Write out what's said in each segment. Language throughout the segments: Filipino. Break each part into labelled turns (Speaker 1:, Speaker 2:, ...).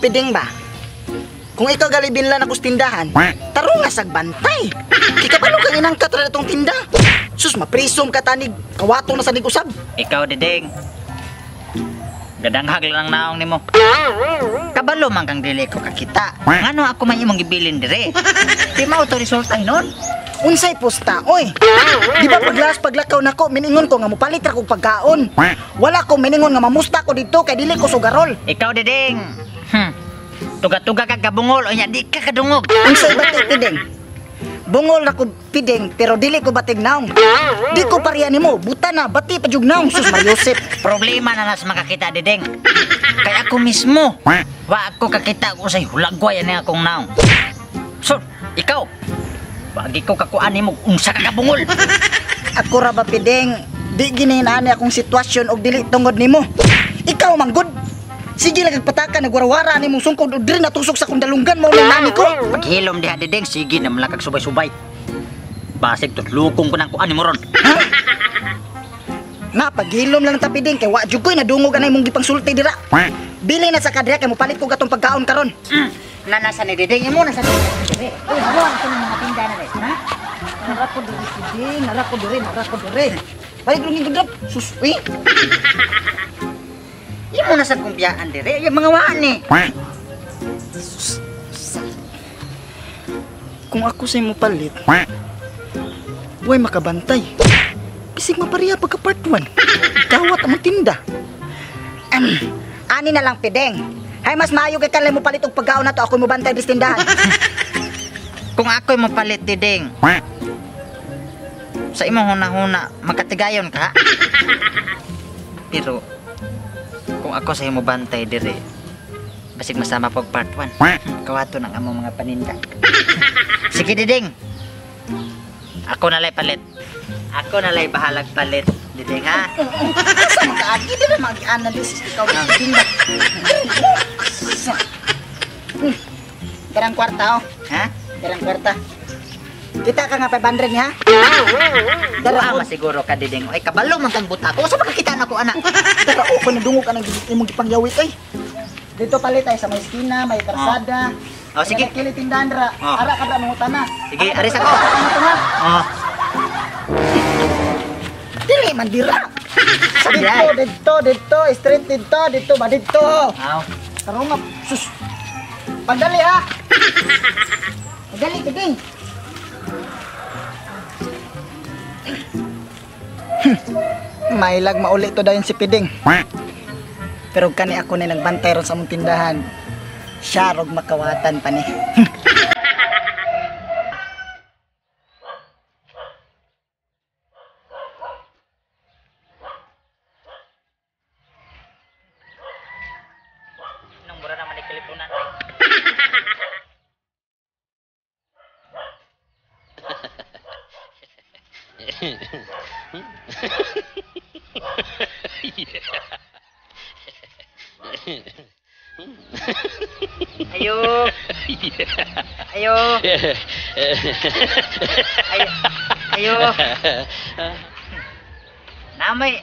Speaker 1: Piding ba? Kung ikaw galibinlan ako sa tindahan, taro nga sagbantay. Kikabalo kang inang katra itong tinda. Sus, maprisom ka tanig, kawatong na sa usab.
Speaker 2: Ikaw, Diding. Gadanghag lang naong nimo. Kabalo man kang dili ko kakita. Ngano ako man imong gibilin dire? Di mao to resulta hinon.
Speaker 1: Unsay pusta, oy. Di ba paglakaw nako, miningon ko nga mopalit ra kog pagkaon. Wala ko miningon nga mamusta ko dito kay dili ko sugarol.
Speaker 2: Ikaw, Diding. Tuga-tuga ka kabungol o nya di ka kadungog.
Speaker 1: Unsay batik Piding? Bungol na ko Piding pero dili ko batig naong. Di ko pareha nimo, buta na bati pa jug naong sus Mayosep.
Speaker 2: Problema na nas makakita, Diding. Kaya ako mismo, wa ako kakita ko sa hulagway ani akong naong. So, ikaw, bagi ko kakuan nimo unsa ka kabungol.
Speaker 1: Ako ra ba Piding, di gininani akong sitwasyon og dili tungod nimo. Ikaw manggod. Sige lang agpataka nagwarawara nimong sungkod og diri natusok sa kundalunggan mo ni nani ko.
Speaker 2: Paghilom diha, Diding, sige na malakag subay-subay. Basig tutlukong ko nang kuan nimo ron.
Speaker 1: Ha? Na paghilom lang ta Piding kay wa jud koy nadungog anay mong gipangsulti dira. Bili na sa kadre kay mopalit ko gatong pagkaon karon.
Speaker 2: Nanasa ni Diding imo na sa dire. Uy, halo ang mga tinda na res, ha?
Speaker 1: Nara ko diri Piding, nara ko diri. Balik lungig gudap. Sus, uy.
Speaker 2: Imo na sa kumpiyaan dire, yung mga wani.
Speaker 1: Kung ako sa'y mo palit, buhay makabantay. Bisig mapariya pagka part 1. Dawat ang tinda. Ani na lang Piding. Hay mas maayo kay kalay mo palit og pagkaon na to ako mo bantay dis tindahan.
Speaker 2: Kung ako'y mapalit, Diding, sa imong huna-huna, magkatigayon ka? Pero, kung ako sa imo bantay dire, basig masama pag part 1. Kawato ng among mga paninda. Sige, Diding. Ako na lay palit. Ako na lay bahalag palit, Diding, ha?
Speaker 1: Sa mga agi din na mag-analysis ikaw ng tinda. Garang kwarta oh.
Speaker 2: Ha?
Speaker 1: Garang kwarta. Kita ka nga 500 niya.
Speaker 2: Dara masiguro ka, Diding. Ay, kabalo man kang buta ko. Sa makakita na ko, anak.
Speaker 1: Dara ko nadungog ka ng imong gipangyawit ay. Dito palit ay sa may esquina, may karsada.
Speaker 2: Oh, sige.
Speaker 1: Kili tindahan dra.
Speaker 2: Oh.
Speaker 1: Ara ka dra mangutana.
Speaker 2: Sige, aris ako.
Speaker 1: Oh. Dili man dira. Sa dito, straight dito ba dito.
Speaker 2: Aw.
Speaker 1: Tarong nga, sus. Pagdali ha. Pagdali, Piding. Mailag mauli to dayon si Piding. Pero kani ako na nagbantay ron sa mong tindahan. Siya rog makawatan pa ni.
Speaker 2: Nang mura naman ni kalipunan. Ayo. Ayo. Ayo. Namay.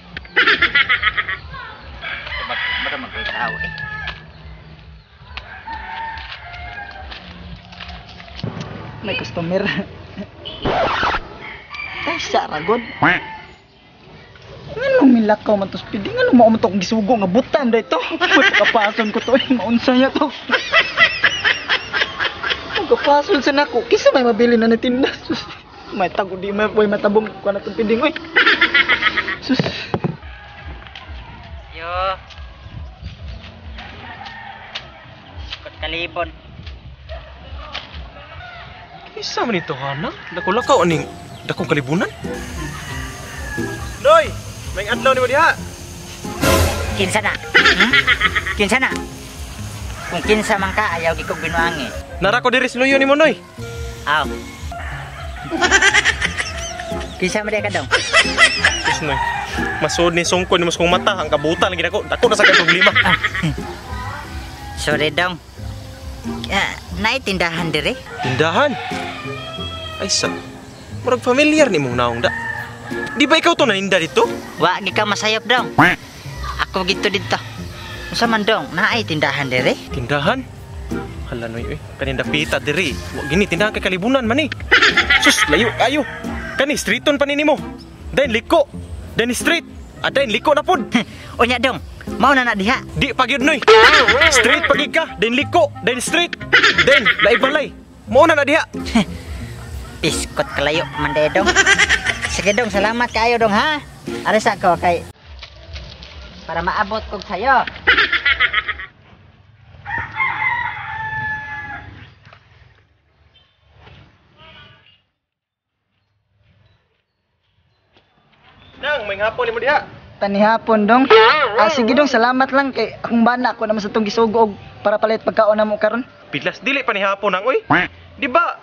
Speaker 2: Magkitaw eh.
Speaker 1: May customer. Ay, saragod. Anong milakaw man to Piding? Anong mao man to kung gisugo nga butan dito? Pagkapason ko to eh, maunsa niya to. Pagkapason sa nako, kisa may mabili na natinda. Sus, may tago di may matabong ko na itong Piding oy. Sus.
Speaker 2: Yo. Kot kalibon.
Speaker 3: Isa man ito, Hana? Lakaw-lakaw aning dakong kalibunan? Noy! May adlaw ni mo diha!
Speaker 2: Kinsa na? Kinsa na? Kung kinsa man ka, ayaw gikog binuangi.
Speaker 3: Nara ko diri sinuyo ni mo, Noy!
Speaker 2: Aw. Kinsa man ka daw?
Speaker 3: Yes, Noy. Masud ni sungkod ni mas kong mata. Ang kabutan lagi dako. Dako na sa kay problema.
Speaker 2: Sorry dong. Naitindahan dire?
Speaker 3: Tindahan? Ay, sa... Murag familiar ni mong naong da. Di ba ikaw to naninda dito?
Speaker 2: Wa gi ka masayop dong. Ako gito dito. Sa mandong, naay tindahan dire?
Speaker 3: Tindahan? Hala noy, kanin dapita diri. Wa gini tindahan kay kalibunan man ni. Sus, layo ayo. Kani streeton pa nimo. Dain liko. Dain street. Dain liko na pod.
Speaker 2: Unya dong, mao na diha.
Speaker 3: Di pagyud noy. Street pagid ka, dain liko, dain street. Dain balay. Mao na diha.
Speaker 2: Piskot kalayo man dong. Sige dong, salamat kayo dong ha. Aris ako kay para maabot kog sayo.
Speaker 3: Nang, may hapon nimo diha.
Speaker 1: Tanihapon dong. Sige dong, salamat lang kay akong bana ako naman sa tong gisugog para palit pagkaon namo karon.
Speaker 3: Pidlas dili pa ni hapon nang oy. Di ba?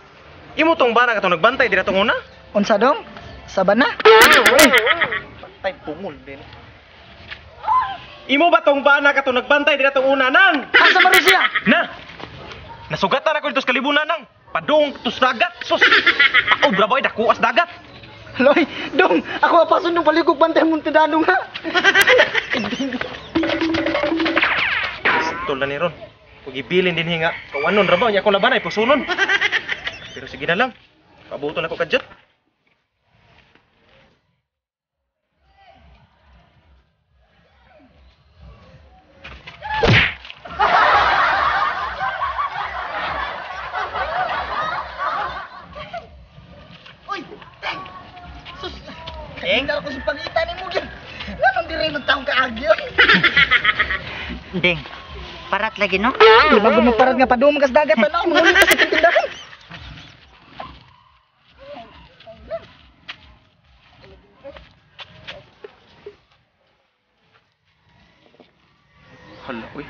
Speaker 3: Imo tong bana ka tong nagbantay dira tong una?
Speaker 1: Unsa dong? Sa bana?
Speaker 3: Patay pungol din. Imo ba tong bana ka tong nagbantay dira tong una nang?
Speaker 1: Asa man siya?
Speaker 3: Na. Nasugatan ako dito sa kalibunan nang. Padung tus dagat. Sus. Ako braboy dako as dagat.
Speaker 1: Loy, dong, ako apason ng paligog bantay mong tindanong ha.
Speaker 3: Tol na ni Ron. Kung ibilin din hinga, kawanon rabaw niya akong labanay, pusunon. Pero sige na lang, pabuto na ko kadyot.
Speaker 1: Uy, Teng! Sus! Kaingal ko sa pangita ni mo yun. Ganun di rin magtaong kaagyo.
Speaker 2: Ding. Parat lagi no?
Speaker 1: Di ba gumaparat nga pa doon magas dagat ano? Mangulit ka sa tindahan.
Speaker 3: Hala, uy.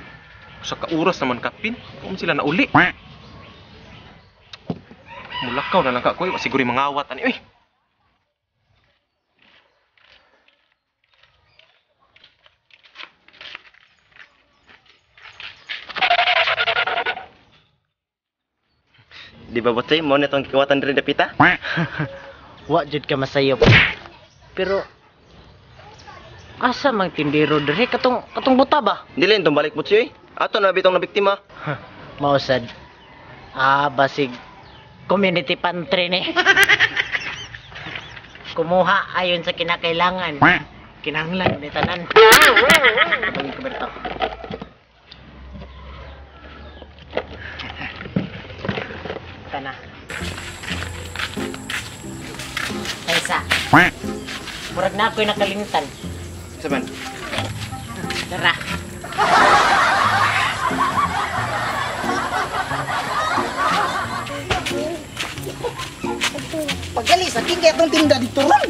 Speaker 3: Sa kauras naman kapin, kung sila nauli. Mulakaw na lang ka, kuy. Siguro mangawat, ani, uy.
Speaker 4: Di ba botsay mo nitong kiwatan diri dapita?
Speaker 5: Wa jud ka masayop. Pero asa mang tindero diri katong buta ba?
Speaker 4: Dili intong balik botsay. Ato na bitong na biktima.
Speaker 5: Mausad. Basig community pantry ni. Kumuha ayon sa kinakailangan. Kinahanglan ni tanan. Balik kuberta. Kana. Kaisa. Murag na ako'y nakalimutan.
Speaker 4: Saban.
Speaker 5: Dara.
Speaker 1: Paggali sa king kaya itong tinda dito ron.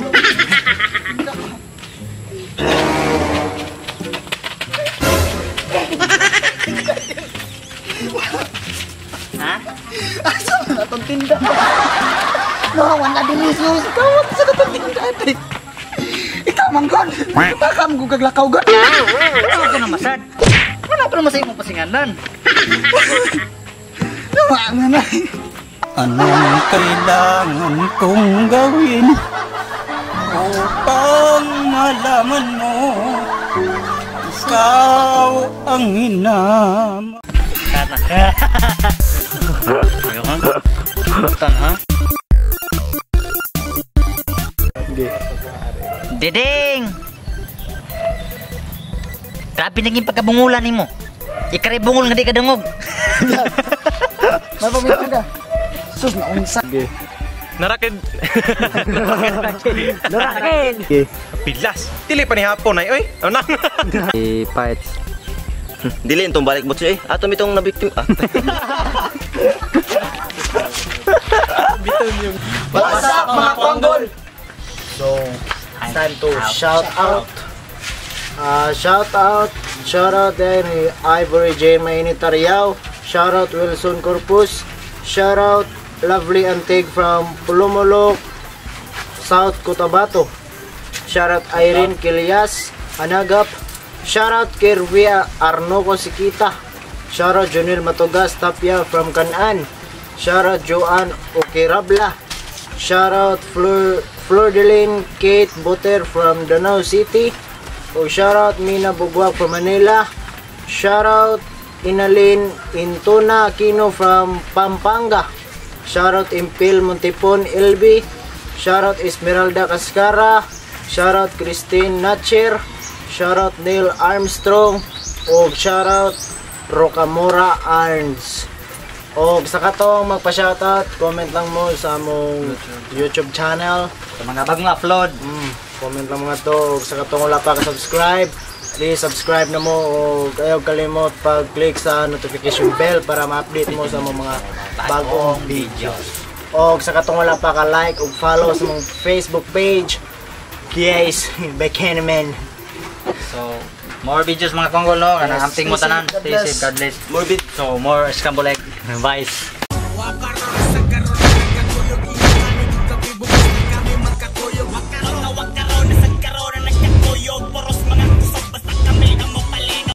Speaker 2: Ha?
Speaker 1: Asa mo na itong tinda? Nahawan na din Jesus. Tawag sa itong tinda. Ikaw manggod. Takam ko kaglakaw god.
Speaker 2: Ano ko na masad? Ano ko na masay mo pasinganan?
Speaker 1: Nawa nga na.
Speaker 6: Anong kailangan kong gawin upang malaman mo ikaw ang hinam?
Speaker 2: Diding! Grabe naging pagkabungulan ni mo. Ikari bungol nga di ka dungog.
Speaker 1: Mapamit ka. Sus na unsa.
Speaker 3: Narakid.
Speaker 5: Lurakin.
Speaker 3: Pilas. Dili pa ni hapon ay, oy. Ano na?
Speaker 4: Dili intong balik botsay. Ato mitong na biktima.
Speaker 1: What's up mga konggol?
Speaker 5: So, time to shout out. Shout out din ni Ivory J. Mainitariao. Shout out Wilson Corpus. Shout out Lovely Antig from Pulumulok, South Cotabato. Shout out Irene Kilias, Anagap. Shout out Kirvia Arnoco Sikita. Shout out Junil Matugas Tapia from Canaan. Shout out Joanne Okirabla. Shout out Flordeline Kate Buter from Danau City. O shout out Mina Bugwag from Manila. Shoutout Inalin Intuna Aquino from Pampanga. Shoutout Impil Montipon LB. Shoutout Esmeralda Cascara. Shoutout Christine Natcher. Shoutout Neil Armstrong. O shoutout Rocamora Arns. O sa katong magpa-shoutout, comment lang mo sa among YouTube channel.
Speaker 2: Sa mga bagong upload.
Speaker 5: Comment lang mga to. Sa katong wala pa ka-subscribe, please subscribe na mo o ayaw kalimot pag-click sa notification bell para ma-update mo sa mga bagong videos. O sa katong wala pa ka-like o follow sa mong Facebook page, guys, Bekenemen.
Speaker 2: So, more videos mga konggol no. Kanang amping mo tanan. Stay safe, God bless.
Speaker 4: Morbid.
Speaker 2: So, more scramble egg. Vice.